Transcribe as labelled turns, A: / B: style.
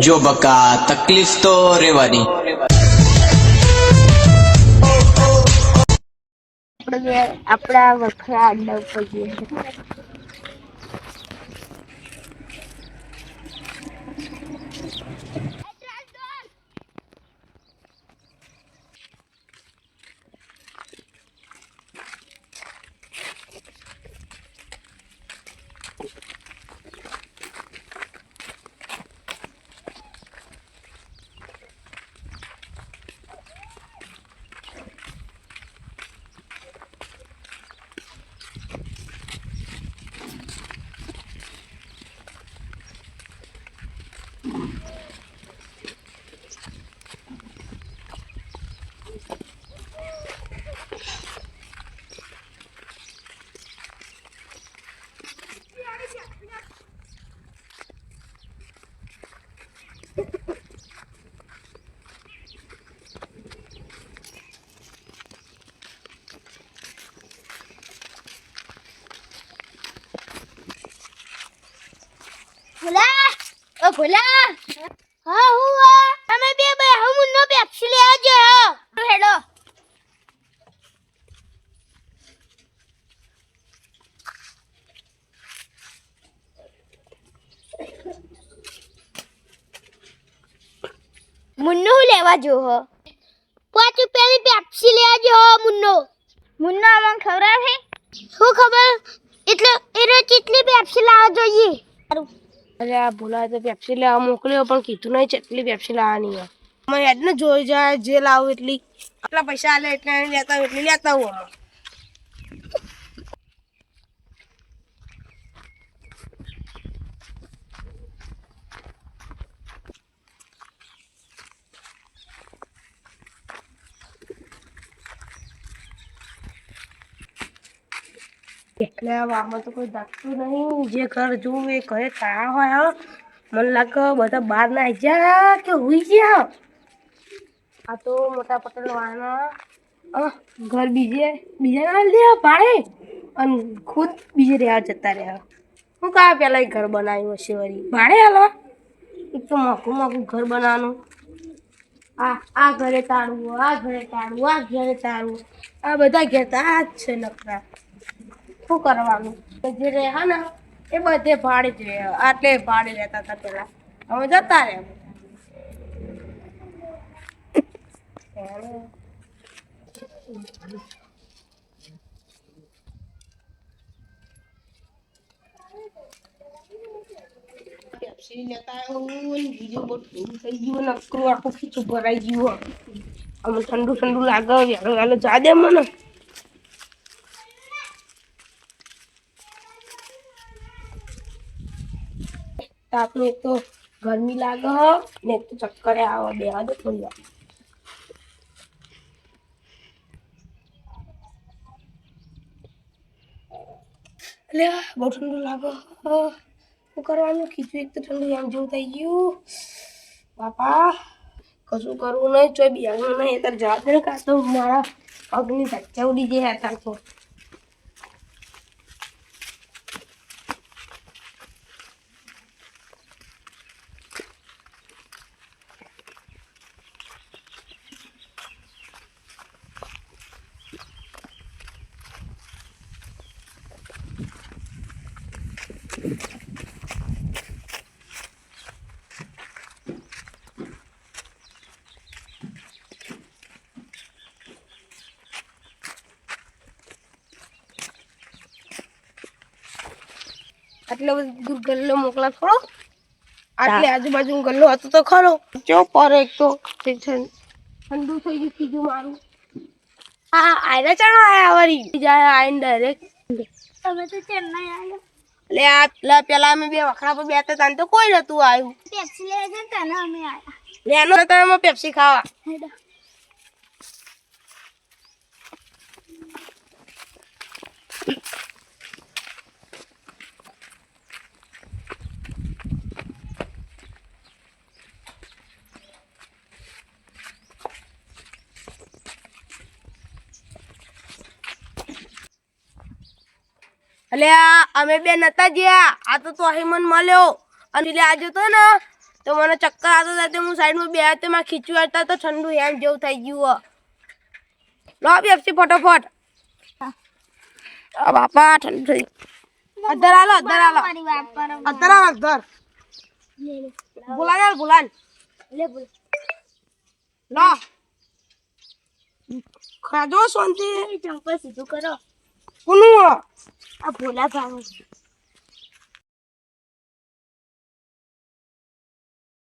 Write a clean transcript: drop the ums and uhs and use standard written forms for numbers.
A: જો બકા તકલીફ તો રહેવાની.
B: આપણા વખરા અડ્ડા ઉપર જઈએ. ભોલા, ઓ ભોલા, હા હું તમે બે ભાઈ હમું નો પેપ્સી લે આવજો. હા હેડો. મુન્નો હું લેવા જો હો 5 રૂપિયાની પેપ્સી લે આવજો. હો મુન્નો અમને ખબર હે શું ખબર એટલે એ રોજ કેટલી પેપ્સી લાવવા જોઈએ.
C: અરે આ ભૂલા તો પેપ્સી લેવા મોકલ્યો પણ કીધું નહીં કેટલી પેપ્સી લાવવાની હોય. અમે હેડને જોઈ જાય જે લાવું એટલી આટલા પૈસા આલે એટલે લેતા એટલી લેતા હું અમે. એટલે આમાં તો કોઈ દાખતું નહીં. જે ઘર જોવું એ ઘરે તાળા હોય. મને લાગે બધા બહાર ના આવી ગયા કે હુઈ ગયા. આ તો મોટા પટેલ વાળાના ઘર બીજા ના લે ભાડે અને ખુદ બીજે રહ્યા જતા રહ્યા. હું કહા પેલા ઘર બનાવ્યું હશે વળી ભાડે હાલવા. એક તો મોઘું ઘર બનાવવાનું. આ ઘરે તાળવું, આ ઘરે તાળવું, આ ઘરે તાળવું, આ બધા કહેતા આ જ છે નકરા. શું કરવાનું જે રહ્યા ને એ બધે ભાડે જ રહ્યા. આટલે ભાડે રહેતા હતા પેલા, હવે જતા રહ્યા. પેપ્સી લેતા આવ્યો બીજું બહુ ઠંડુ થઈ ગયું ને નકરું આખું ખીચું ભરાઈ ગયું. અમે ઠંડુ લાગે વહેલો જા દે મને. તાપનું એક તો ગરમી લાગે ને એક તો ચક્કરે આવે. બેવા દે થોડી વાર. એટલે બહુ ઠંડુ લાગે. શું કરવાનું ખીચું એક તો ઠંડુ એમ જેવું થઈ ગયું. બાપા કશું કરવું નહીં ચોય બિયાનું નહીં એ તાર જવા દે ને. કાં તો મારા પગની ધચ્ચા ઉડી જાય તાર તો. આટલે દૂર ગલ્લો મોકલા થોડો. આટલે આજુબાજુ ગલ્લો હતો તો ખરો. ચો પર એક તો ઠંડુ થઈ ગયું કીધું મારું. હા આયરા ચાણો આયા વળી જાય આઈને ડાયરેક્ટ.
B: તમે તો ચેન્નાઈ આવ્યો.
C: એટલે આ પેલા અમે બે વખરા પર બેઠા હતા તો કોઈ નતું આવ્યું.
B: પેપ્સી લેવા જતા તને અમે આયા.
C: લેનો હતા એમાં પેપ્સી ખાવા.
B: હેડો.
C: એટલે અમે બે નતા ગયા. આ તો અહીં મને મળ્યો અને એટલે આજે તો ને તો મને ચક્કર આવતા હતા તે હું સાઈડમાં બે તે માં ખીચવા હતા તો ઠંડુ એમ જેવું થઈ ગયું લો પેપ્સી ફટોફટ બાપા ઠંડુ થઈ અધર આલો અધર ભૂલાન લો ખાધો શાંતિ
B: ચંપલ સીધું કરો
C: કોનું
B: આ ભોલા ભાવ